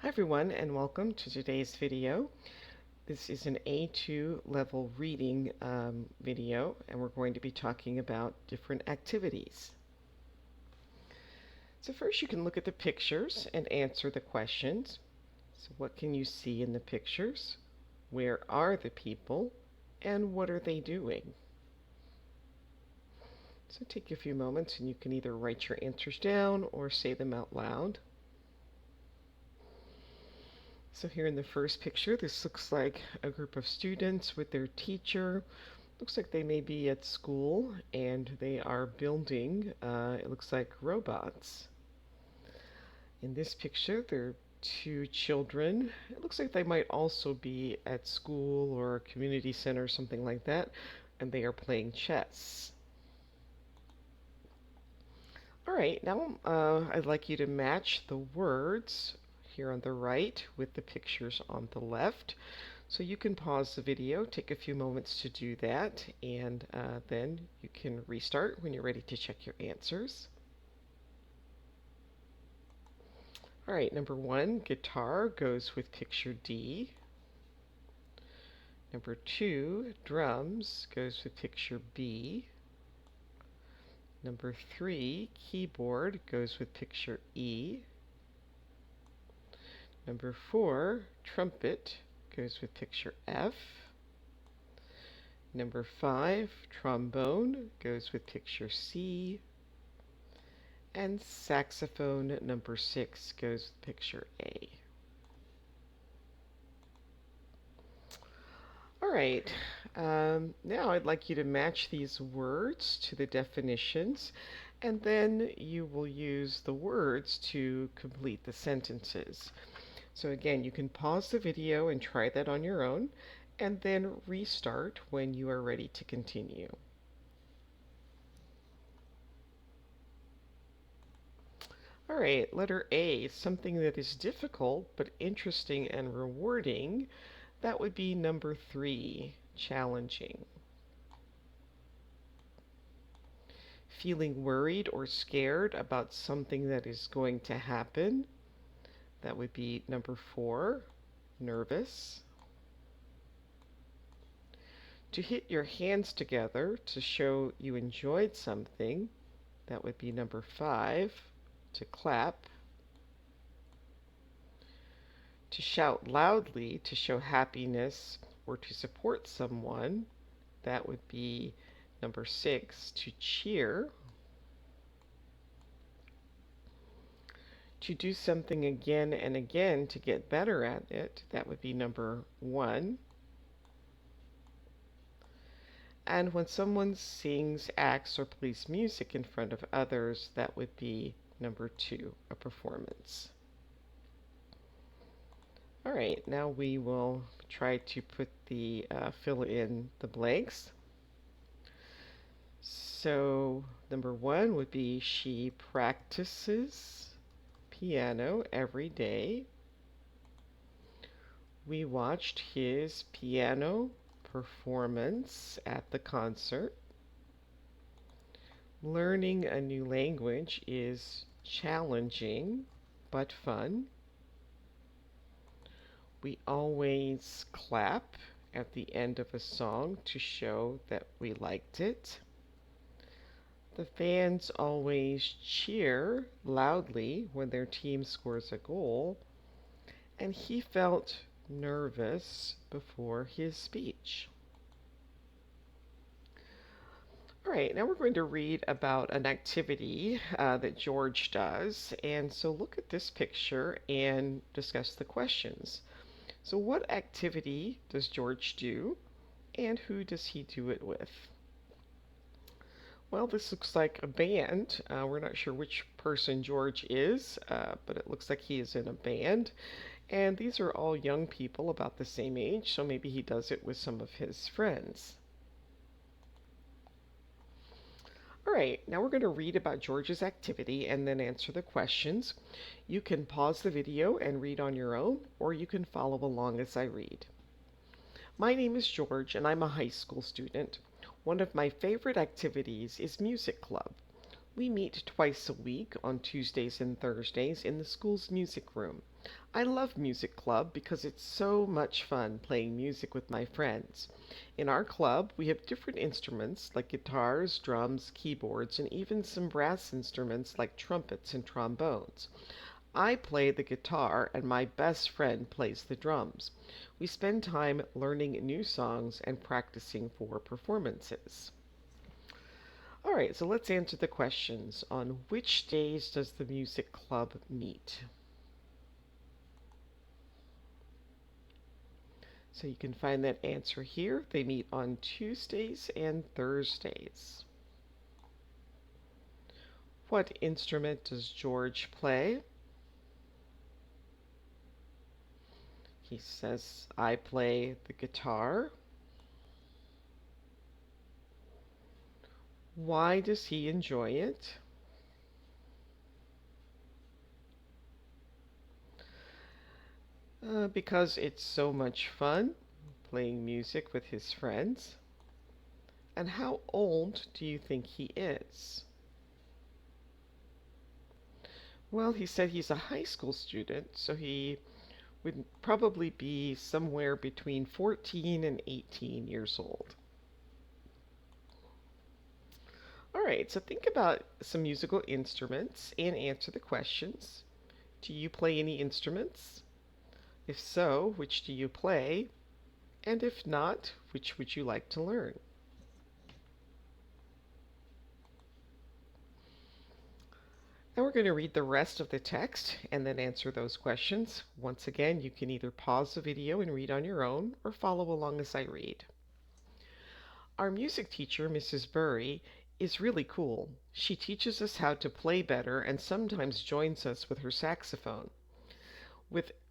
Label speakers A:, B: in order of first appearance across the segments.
A: Hi everyone and welcome to today's video. This is an A2 level reading video and we're going to be talking about different activities. So first you can look at the pictures and answer the questions. So what can you see in the pictures? Where are the people? And what are they doing? So take a few moments and you can either write your answers down or say them out loud. So here in the first picture, this looks like a group of students with their teacher. Looks like they may be at school and they are building, it looks like robots. In this picture, there are two children. It looks like they might also be at school or a community center or something like that, and they are playing chess. All right, now I'd like you to match the words here on the right with the pictures on the left. So you can pause the video, take a few moments to do that, and then you can restart when you're ready to check your answers. All right, number 1, guitar goes with picture D. Number 2, drums goes with picture B. Number 3, keyboard goes with picture E. Number 4, trumpet goes with picture F. Number 5, trombone goes with picture C. And saxophone number 6 goes with picture A. All right, now I'd like you to match these words to the definitions, and then you will use the words to complete the sentences. So again, you can pause the video and try that on your own, and then restart when you are ready to continue. All right, letter A, something that is difficult but interesting and rewarding. That would be number 3, challenging. Feeling worried or scared about something that is going to happen. That would be number 4, nervous. To hit your hands together to show you enjoyed something. That would be number 5, to clap. To shout loudly to show happiness or to support someone. That would be number 6, to cheer. To do something again and again to get better at it. That would be number 1. And when someone sings, acts, or plays music in front of others, that would be number 2, a performance. All right, now we will try to put the fill in the blanks. So number 1 would be she practices piano every day. We watched his piano performance at the concert. Learning a new language is challenging but fun. We always clap at the end of a song to show that we liked it. The fans always cheer loudly when their team scores a goal, and he felt nervous before his speech. All right, now we're going to read about an activity that George does, and so look at this picture and discuss the questions. So what activity does George do, and who does he do it with? Well, this looks like a band. We're not sure which person George is, but it looks like he is in a band. And these are all young people about the same age, so maybe he does it with some of his friends. All right, now we're going to read about George's activity and then answer the questions. You can pause the video and read on your own, or you can follow along as I read. My name is George, and I'm a high school student. One of my favorite activities is music club. We meet twice a week on Tuesdays and Thursdays in the school's music room. I love music club because it's so much fun playing music with my friends. In our club, we have different instruments like guitars, drums, keyboards, and even some brass instruments like trumpets and trombones. I play the guitar and my best friend plays the drums. We spend time learning new songs and practicing for performances. All right, so let's answer the questions. On which days does the music club meet? So you can find that answer here. They meet on Tuesdays and Thursdays. What instrument does George play? He says, I play the guitar. Why does he enjoy it? Because it's so much fun playing music with his friends. And how old do you think he is? Well, he said he's a high school student, so he would probably be somewhere between 14 and 18 years old. All right, so think about some musical instruments and answer the questions. Do you play any instruments? If so, which do you play? And if not, which would you like to learn? Now we're going to read the rest of the text and then answer those questions. Once again, you can either pause the video and read on your own or follow along as I read. Our music teacher, Mrs. Burry, is really cool. She teaches us how to play better and sometimes joins us with her saxophone.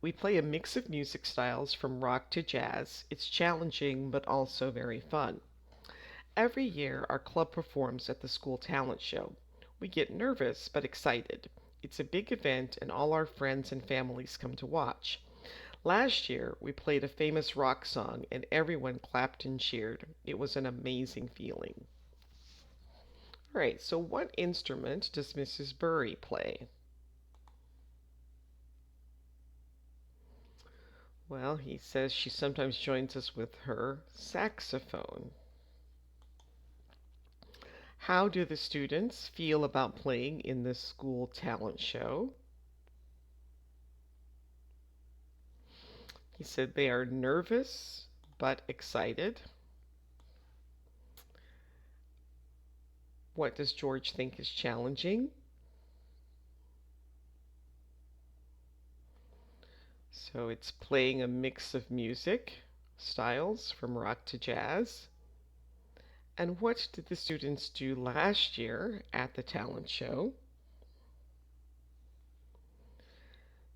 A: We play a mix of music styles from rock to jazz. It's challenging but also very fun. Every year, our club performs at the school talent show. We get nervous but excited. It's a big event and all our friends and families come to watch. Last year, we played a famous rock song and everyone clapped and cheered. It was an amazing feeling. All right, so what instrument does Mrs. Burry play? Well, he says she sometimes joins us with her saxophone. How do the students feel about playing in the school talent show? He said they are nervous but excited. What does George think is challenging? So it's playing a mix of music styles from rock to jazz. And what did the students do last year at the talent show?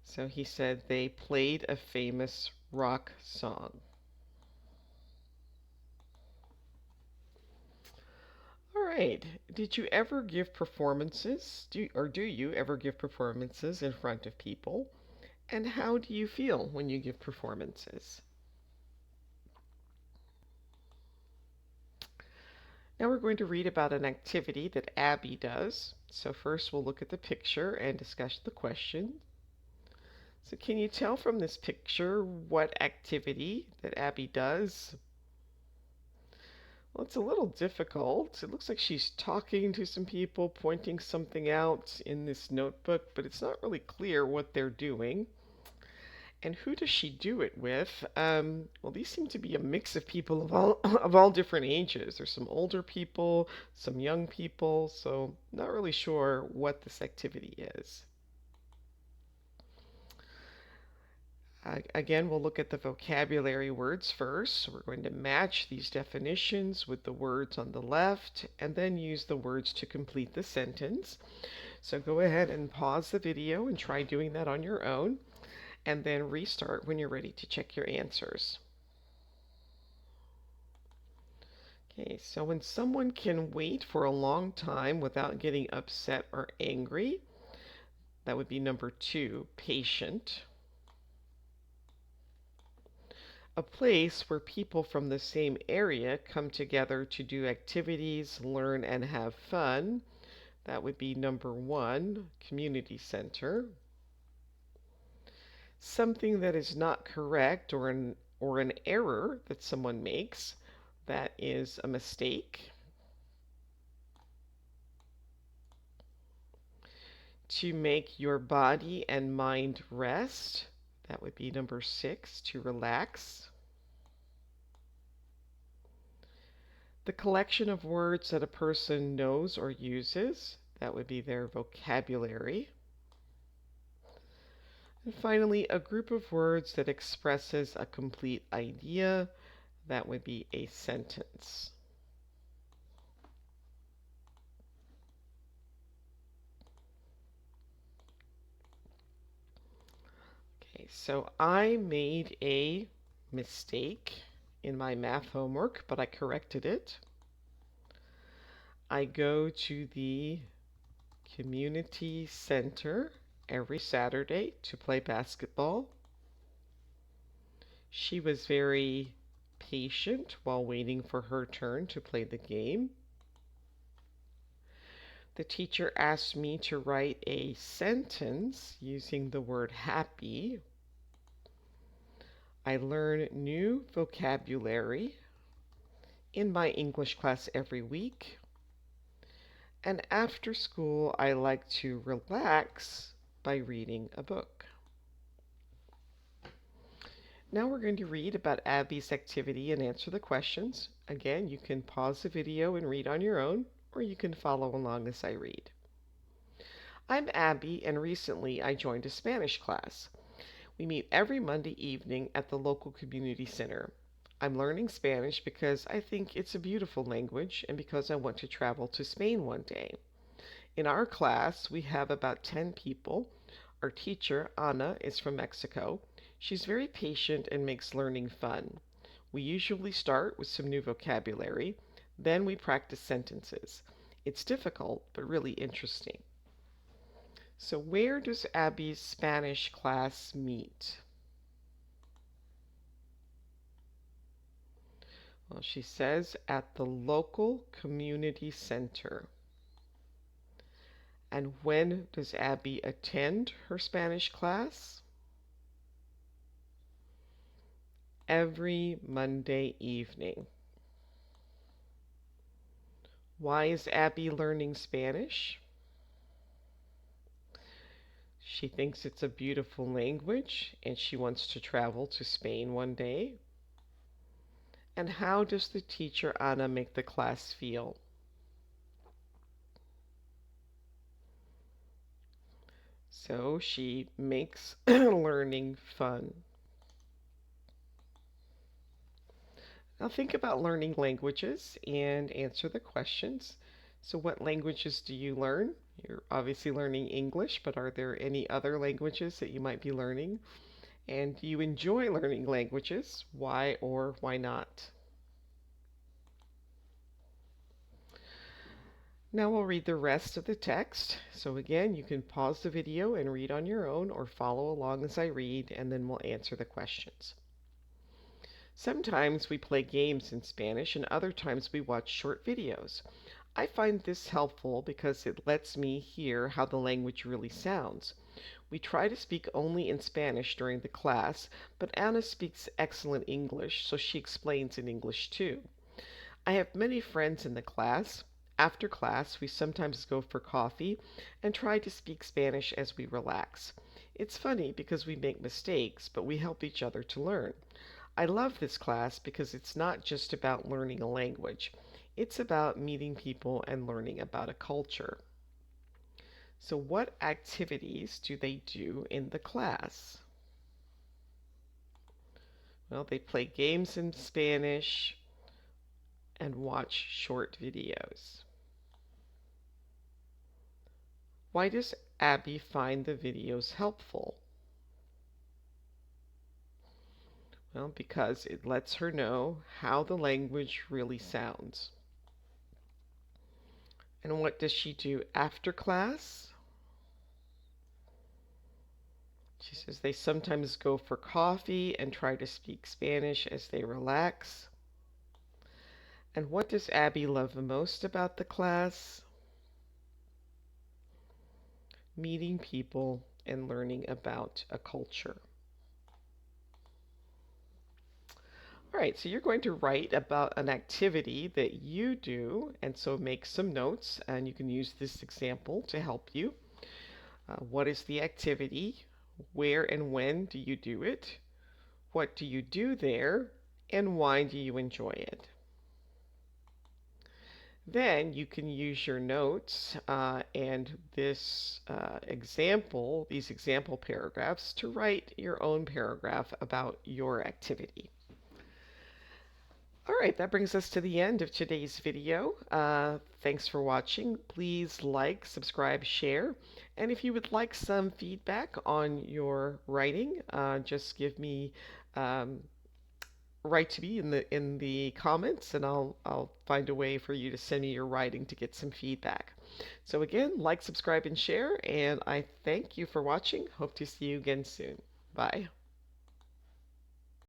A: So he said they played a famous rock song. All right. Did you ever give performances? Do you ever give performances in front of people? And how do you feel when you give performances? Now we're going to read about an activity that Abby does. So first we'll look at the picture and discuss the question. So can you tell from this picture what activity that Abby does? Well, it's a little difficult. It looks like she's talking to some people, pointing something out in this notebook, but it's not really clear what they're doing. And who does she do it with? Well, these seem to be a mix of people of all of all different ages. There's some older people, some young people, so not really sure what this activity is. Again, we'll look at the vocabulary words first. So we're going to match these definitions with the words on the left and then use the words to complete the sentence. So go ahead and pause the video and try doing that on your own, and then restart when you're ready to check your answers. Okay, so when someone can wait for a long time without getting upset or angry, that would be number 2, patient. A place where people from the same area come together to do activities, learn, and have fun. That would be number 1, community center. Something that is not correct or an error that someone makes, that is a mistake. To make your body and mind rest, that would be number 6, to relax. The collection of words that a person knows or uses, that would be their vocabulary. And finally, a group of words that expresses a complete idea, that would be a sentence. Okay, so I made a mistake in my math homework, but I corrected it. I go to the community center every Saturday to play basketball. She was very patient while waiting for her turn to play the game. The teacher asked me to write a sentence using the word happy. I learn new vocabulary in my English class every week. And after school, I like to relax by reading a book. Now we're going to read about Abby's activity and answer the questions. Again, you can pause the video and read on your own, or you can follow along as I read. I'm Abby, and recently I joined a Spanish class. We meet every Monday evening at the local community center. I'm learning Spanish because I think it's a beautiful language and because I want to travel to Spain one day. In our class, we have about 10 people. Our teacher, Ana, is from Mexico. She's very patient and makes learning fun. We usually start with some new vocabulary, then we practice sentences. It's difficult, but really interesting. So where does Abby's Spanish class meet? Well, she says at the local community center. And when does Abby attend her Spanish class? Every Monday evening. Why is Abby learning Spanish? She thinks it's a beautiful language and she wants to travel to Spain one day. And how does the teacher Ana make the class feel? So she makes learning fun. Now think about learning languages and answer the questions. So what languages do you learn? You're obviously learning English, but are there any other languages that you might be learning? And do you enjoy learning languages? Why or why not? Now we'll read the rest of the text. So again, you can pause the video and read on your own or follow along as I read, and then we'll answer the questions. Sometimes we play games in Spanish and other times we watch short videos. I find this helpful because it lets me hear how the language really sounds. We try to speak only in Spanish during the class, but Anna speaks excellent English, so she explains in English too. I have many friends in the class. After class, we sometimes go for coffee and try to speak Spanish as we relax. It's funny because we make mistakes, but we help each other to learn. I love this class because it's not just about learning a language. It's about meeting people and learning about a culture. So what activities do they do in the class? Well, they play games in Spanish and watch short videos. Why does Abby find the videos helpful? Well, because it lets her know how the language really sounds. And what does she do after class? She says they sometimes go for coffee and try to speak Spanish as they relax. And what does Abby love most about the class? meeting people, and learning about a culture. All right, so you're going to write about an activity that you do, and so make some notes, and you can use this example to help you. What is the activity? Where and when do you do it? What do you do there? And why do you enjoy it? Then you can use your notes and these example paragraphs to write your own paragraph about your activity. All right, that brings us to the end of today's video. Thanks for watching. Please like, subscribe, share. And if you would like some feedback on your writing, just give me write to me in the comments, and I'll find a way for you to send me your writing to get some feedback. So again, like, subscribe, and share. And I thank you for watching. Hope to see you again soon. Bye.